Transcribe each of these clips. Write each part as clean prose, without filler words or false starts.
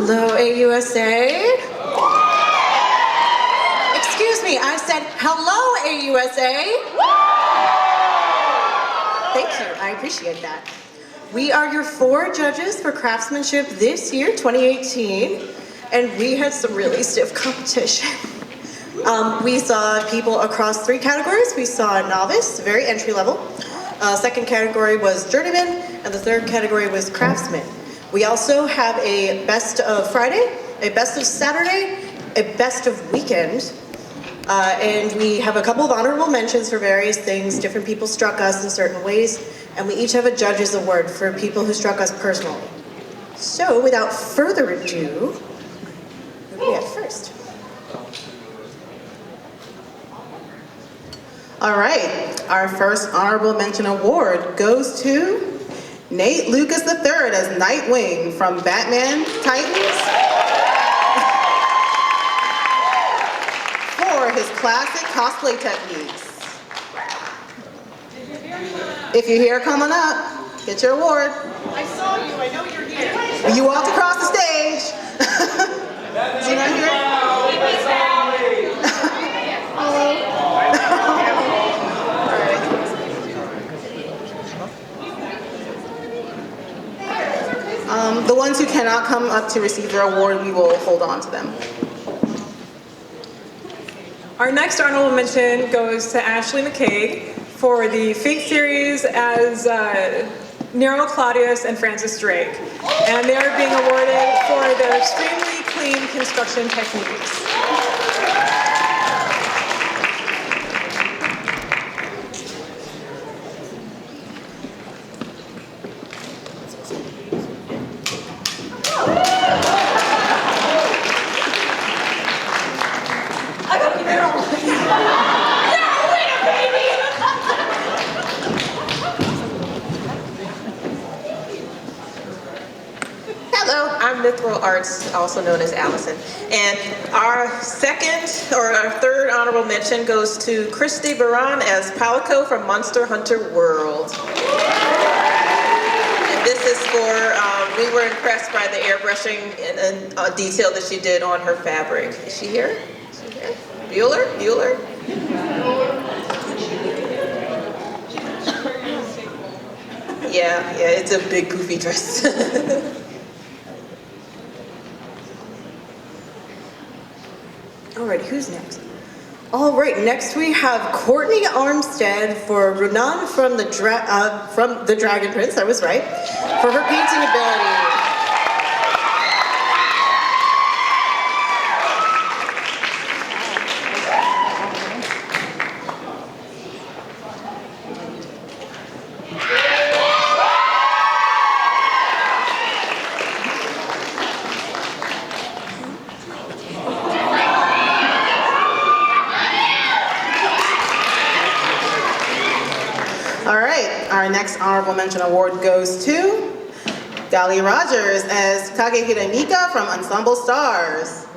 Hello, AUSA. Excuse me, I said hello, AUSA. Thank you, I appreciate that. We are your 4 judges for craftsmanship this year, 2018, and we had some really stiff competition. We saw people across 3 categories. We saw novice, very entry level. Second category was journeyman, and the third category was craftsman. We also have a best of Friday, a best of Saturday, a best of weekend, and we have a couple of honorable mentions for various things. Different people struck us in certain ways, and we each have a judge's award for people who struck us personally. So, without further ado, who do we have first? All right, our first honorable mention award goes to Nate Lucas III as Nightwing from Batman Titans for his classic cosplay techniques. If you're here, come on up, get your award. I saw you, I know you're here. You walked across the stage. Is he right here? The ones who cannot come up to receive their award, we will hold on to them. Our next honorable mention goes to Ashley McCaig for the Fate series as Nero Claudius and Francis Drake. And they are being awarded for their extremely clean construction techniques. I'm Mithril Arts, also known as Allison. And our third honorable mention goes to Christy Baran as Palico from Monster Hunter World. And this is for, we were impressed by the airbrushing and detail that she did on her fabric. Is she here? Is she here? Bueller? Yeah, it's a big goofy dress. Alright, who's next? Alright, next we have Courtney Armstead for Renan from the Dragon Prince, I was right, for her painting ability. Our next honorable mention award goes to Dali Rogers as Kagehira Mika from Ensemble Stars.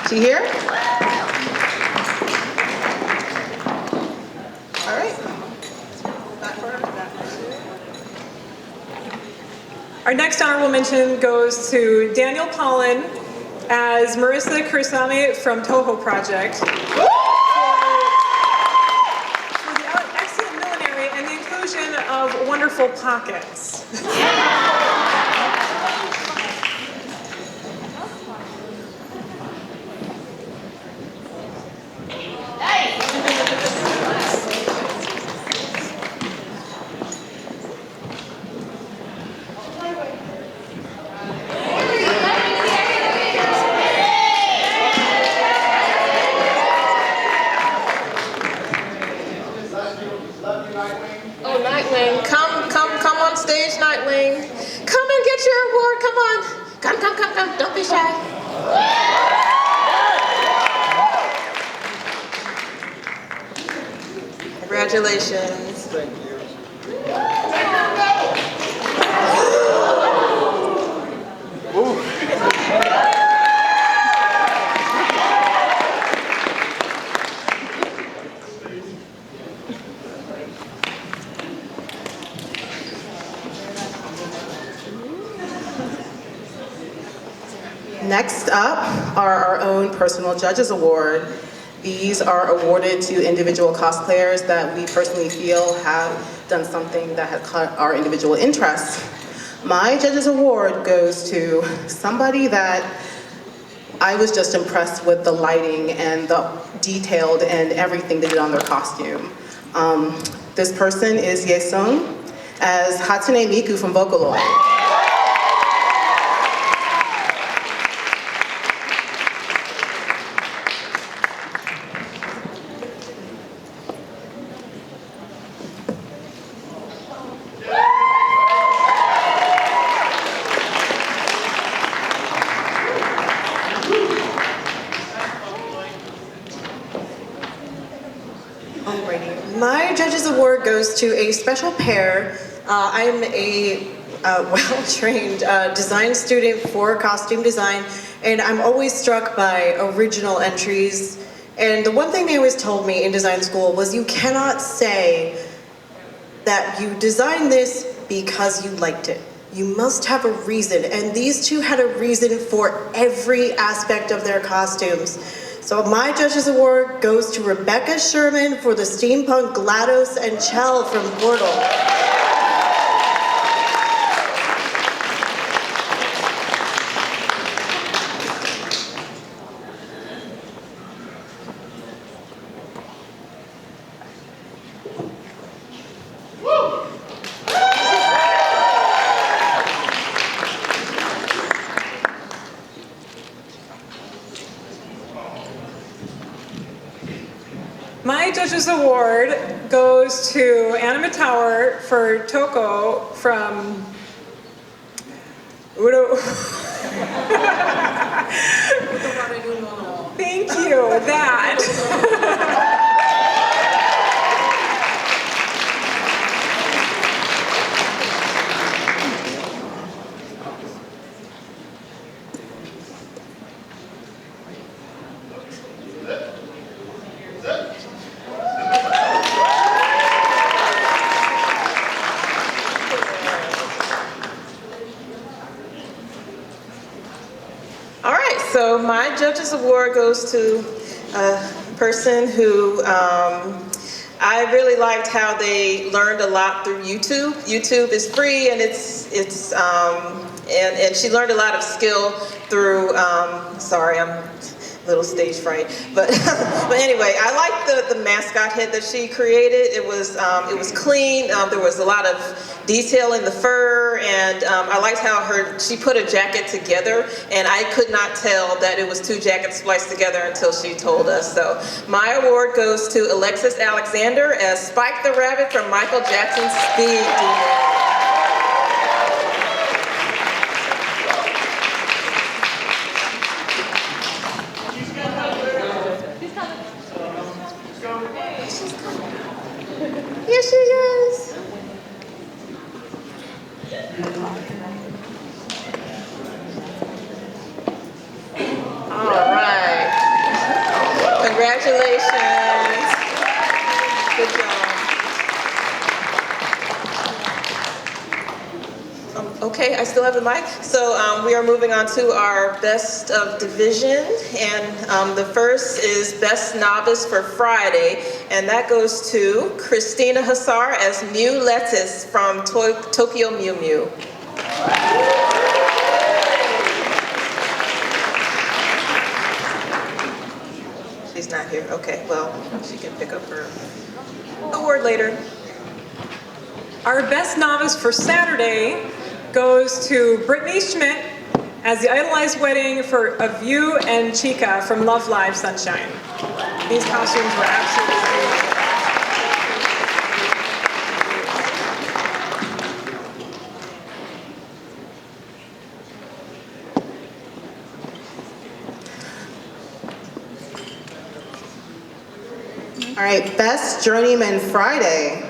She here? All right. Our next honorable mention goes to Daniel Collin as Marissa Kursami from Toho Project. Of wonderful pockets. Come on stage, Nightwing. Come and get your award, come on. Come, don't be shy. Congratulations. Thank you. Next up are our own Personal Judges Award. These are awarded to individual cosplayers that we personally feel have done something that has caught our individual interests. My Judges Award goes to somebody that I was just impressed with the lighting and the detailed and everything they did on their costume. This person is Ye-sung as Hatsune Miku from Vocaloid. My Judges Award goes to a special pair. I'm a well-trained design student for costume design, and I'm always struck by original entries. And the one thing they always told me in design school was you cannot say that you designed this because you liked it. You must have a reason, and these two had a reason for every aspect of their costumes. So my Judges Award goes to Rebecca Sherman for the steampunk GLaDOS and Chell from Portal. My Judges Award goes to Anima Tower for Toko from Udo. Thank you, that. All right, so my Judges Award goes to a person who I really liked how they learned a lot through YouTube. YouTube is free, and and she learned a lot of skill through. Sorry, I'm a little stage fright, but but anyway, I liked the mascot head that she created. It was clean. There was a lot of detail in the fur, and I liked how she put a jacket together, and I could not tell that it was two jackets spliced together until she told us. So my award goes to Alexis Alexander as Spike the Rabbit from Michael Jackson's Speed Demon. Here she is. All right. Congratulations. Good job. Okay, I still have the mic. So we are moving on to our Best of Division, and the first is Best Novice for Friday, and that goes to Christina Hassar as Mew Lettuce from Tokyo Mew Mew. She's not here. Okay, well, she can pick up her award later. Our Best Novice for Saturday goes to Brittany Schmidt as the idolized wedding for A View and Chica from Love Live Sunshine. These costumes were absolutely beautiful. All right, Best Journeyman Friday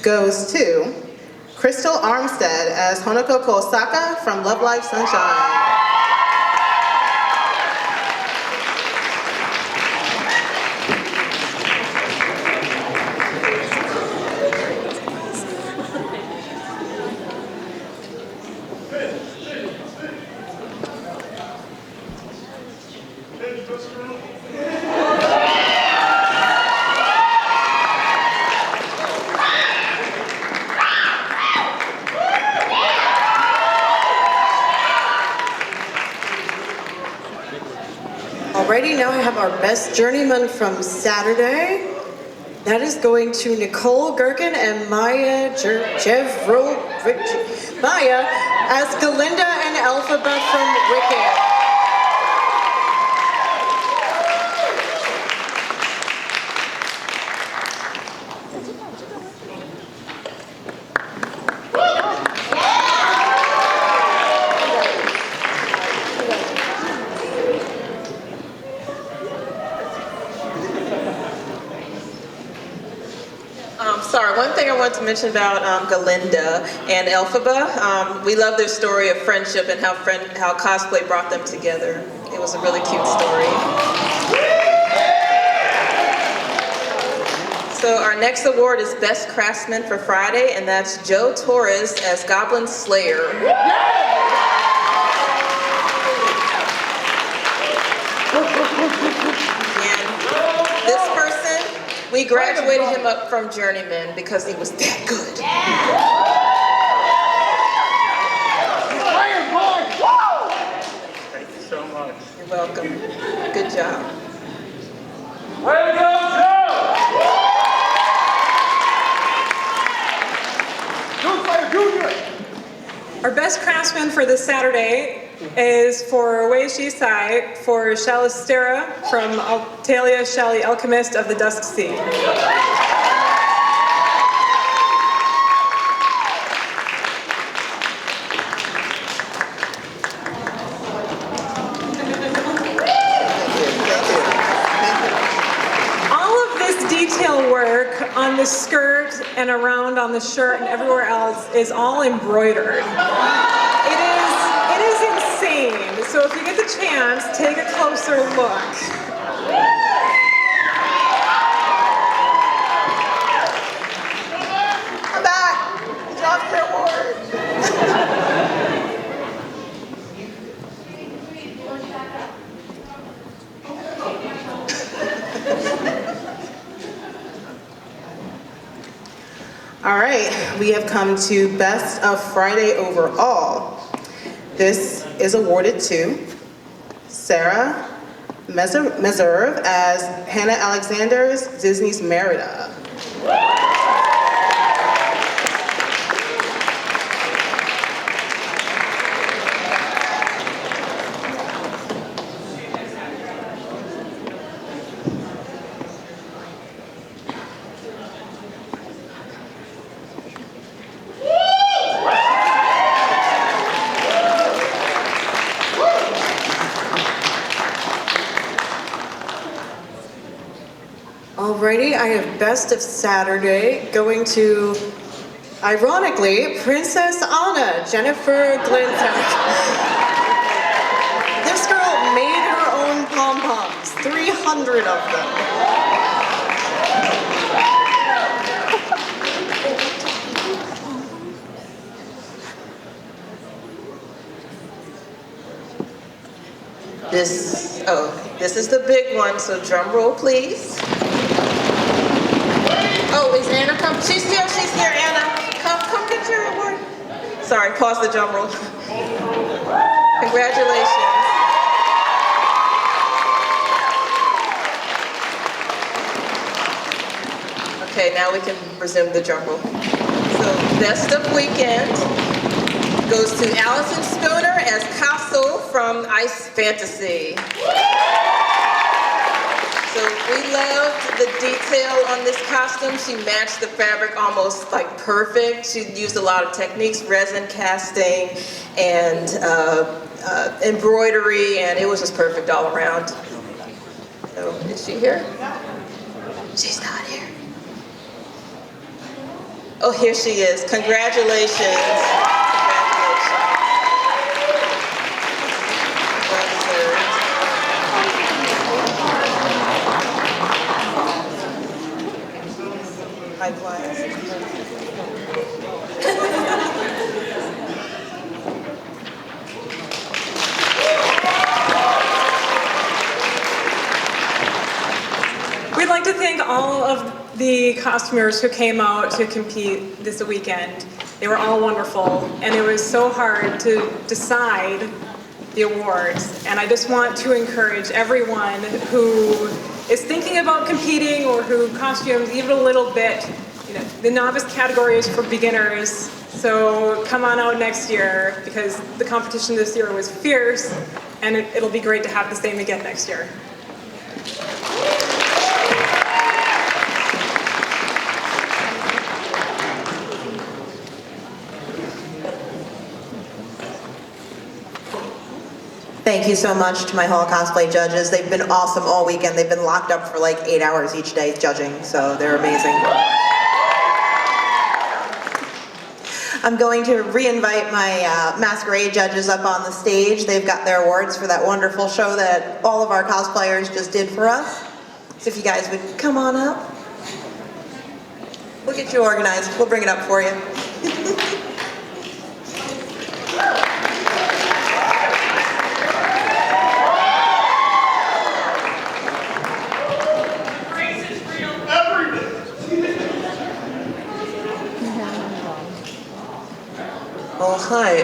goes to Crystal Armstead as Honoko Kosaka from Love Live Sunshine. Alrighty, now I have our best journeyman from Saturday. That is going to Nicole Gerken and Maya Maya as Galinda and Elphaba from Wicked. Sorry, one thing I wanted to mention about Galinda and Elphaba. We love their story of friendship and how cosplay brought them together. It was a really cute story. So our next award is Best Craftsman for Friday, and that's Joe Torres as Goblin Slayer. And this person, we graduated him up from Journeyman because he was that good. Thank you so much. You're welcome. Good job. Way to go, Joe! Our best craftsman for this Saturday is for Wei Shisai for Shalistera from Altalia Shally Alchemist of the Dusk Sea. Detail work on the skirt and around on the shirt and everywhere else is all embroidered. It is insane. So if you get the chance, take a closer look. I'm back. Job Fair Award. All right, we have come to Best of Friday Overall. This is awarded to Sarah Meserve as Hannah Alexander's Disney's Merida. Alrighty, I have Best of Saturday going to, ironically, Princess Anna, Jennifer Glintek. This girl made her own pom-poms, 300 of them. This is the big one, so drum roll, please. Oh, is Anna come? She's here, Anna. Come get your award. Sorry, pause the drum roll. Congratulations. Okay, now we can resume the drum roll. So, Best of Weekend goes to Allison Spooner as Castle from Ice Fantasy. So we loved the detail on this costume. She matched the fabric almost like perfect. She used a lot of techniques, resin casting and embroidery, and it was just perfect all around. So is she here? She's not here. Oh, here she is. Congratulations. Likewise. We'd like to thank all of the costumers who came out to compete this weekend. They were all wonderful, and it was so hard to decide the awards. And I just want to encourage everyone who is thinking about competing or who costumes even a little bit. The novice category is for beginners, so come on out next year because the competition this year was fierce, and it'll be great to have the same again next year. Thank you so much to my Hall Cosplay judges. They've been awesome all weekend. They've been locked up for like 8 hours each day judging, so they're amazing. I'm going to re-invite my Masquerade judges up on the stage. They've got their awards for that wonderful show that all of our cosplayers just did for us. So if you guys would come on up. We'll get you organized. We'll bring it up for you. Well, hi.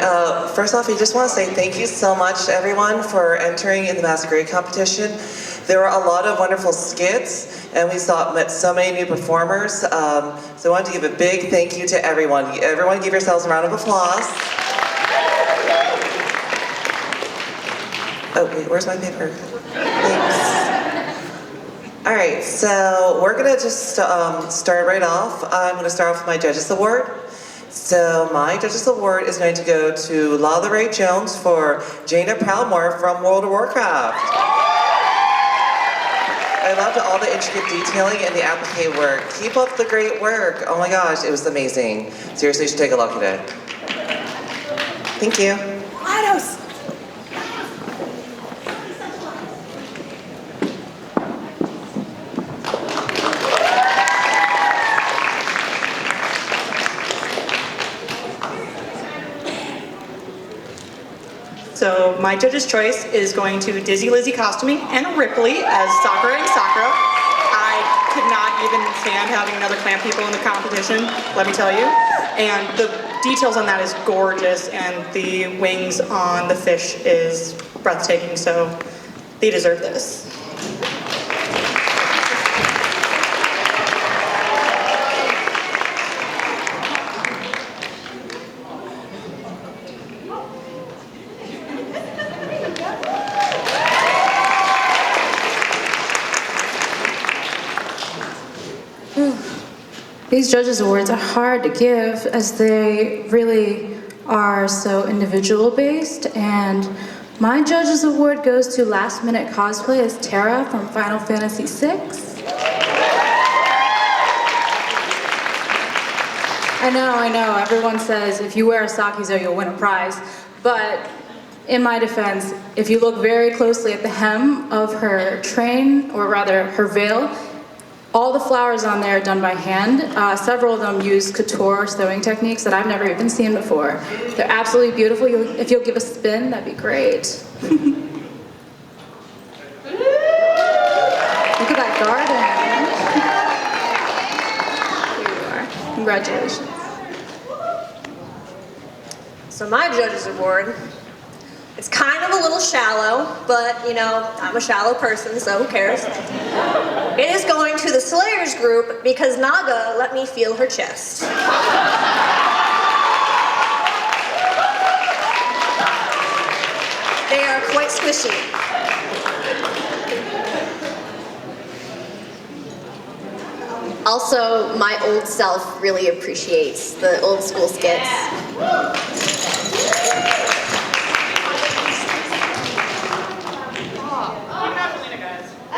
First off, I just want to say thank you so much to everyone for entering in the Masquerade competition. There were a lot of wonderful skits, and we met so many new performers. So I wanted to give a big thank you to everyone. Everyone give yourselves a round of applause. Oh, wait, where's my paper? Thanks. All right, so we're gonna just start right off. I'm gonna start off with my Judges Award. So my Judges Award is going to go to Lala Ray Jones for Jaina Proudmore from World of Warcraft. I loved all the intricate detailing and the applique work. Keep up the great work. Oh my gosh, it was amazing. Seriously, you should take a look at it. Thank you. GLaDOS! So my judge's choice is going to Dizzy Lizzy Costuming and Ripley as Sakura and Sakura. I could not even stand having another clan people in the competition, let me tell you. And the details on that is gorgeous, and the wings on the fish is breathtaking, so they deserve this. These judges' awards are hard to give as they really are so individual based, and my judges' award goes to Last Minute Cosplay as Terra from Final Fantasy VI. I know, everyone says if you wear a Sakizo you'll win a prize, but in my defense, if you look very closely at the hem of her train, or rather her veil, all the flowers on there are done by hand. Several of them use couture sewing techniques that I've never even seen before. They're absolutely beautiful. If you'll give a spin, that'd be great. Look at that garden. Here you are. Congratulations. So my Judges Award, it's kind of a little shallow, but I'm a shallow person, so who cares? It is going to the Slayers group because Naga let me feel her chest. They are quite squishy. Also, my old self really appreciates the old school skits.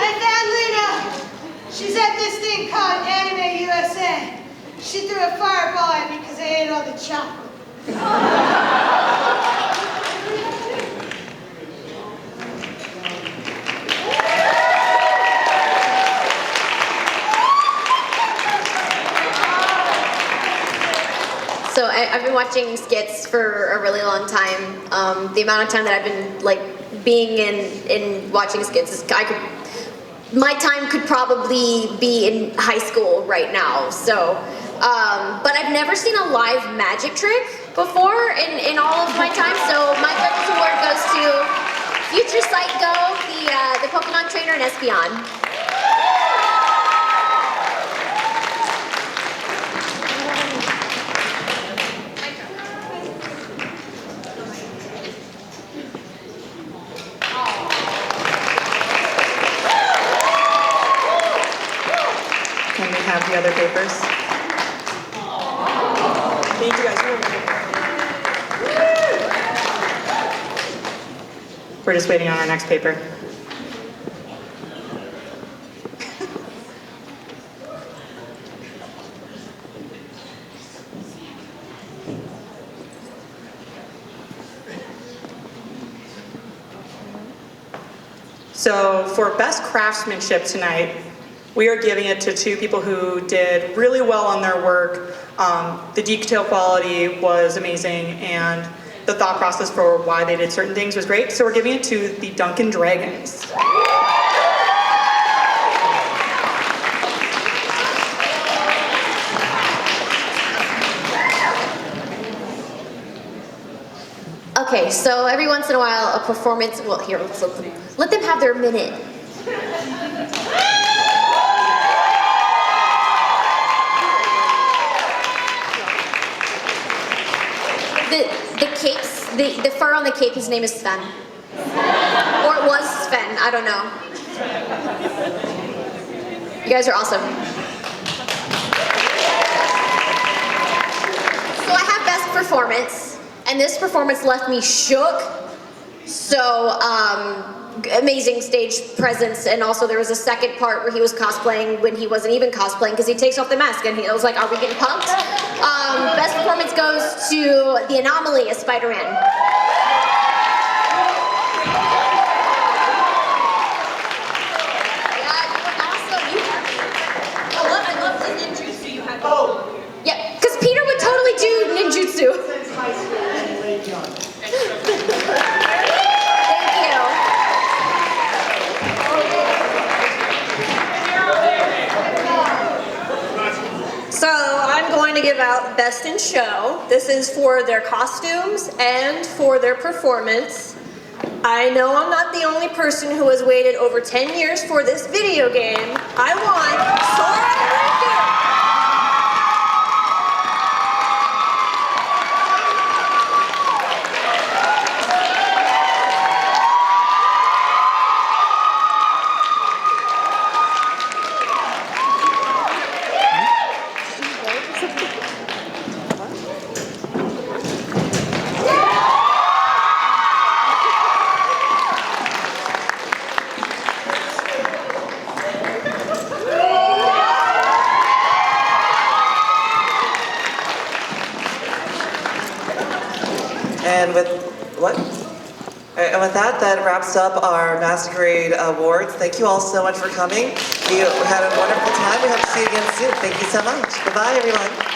I found Lena. She's at this thing called Anime USA. She threw a fireball at me because I ate all the chocolate. So I've been watching skits for a really long time. The amount of time that I've been being in watching skits is my time could probably be in high school right now. So, but I've never seen a live magic trick before in all of my time. So my Judges Award goes to Future Psycho, the Pokemon trainer, and Espeon. Can we have the other papers? Thank you guys. We're just waiting on our next paper. So for best craftsmanship tonight, we are giving it to two people who did really well on their work. The detail quality was amazing, and the thought process for why they did certain things was great. So we're giving it to the Duncan Dragons. Okay, so every once in a while, a performance. Well, here, let them have their minute. The capes, the fur on the cape, his name is Sven. Or it was Sven, I don't know. You guys are awesome. So I have best performance, and this performance left me shook. So, amazing stage presence, and also there was a second part where he was cosplaying when he wasn't even cosplaying because he takes off the mask and he was like, are we getting punked? Best performance goes to the Anomaly as Spider-Man. Yeah, you were awesome. I love the ninjutsu you had. Oh! Yeah, because Peter would totally do ninjutsu. So I'm going to give out Best in Show. This is for their costumes and for their performance. I know I'm not the only person who has waited over 10 years for this video game. I want Sora Riku! And with what? All right, and with that, that wraps up our Masquerade Awards. Thank you all so much for coming. We had a wonderful time. We hope to see you again soon. Thank you so much. Goodbye, everyone.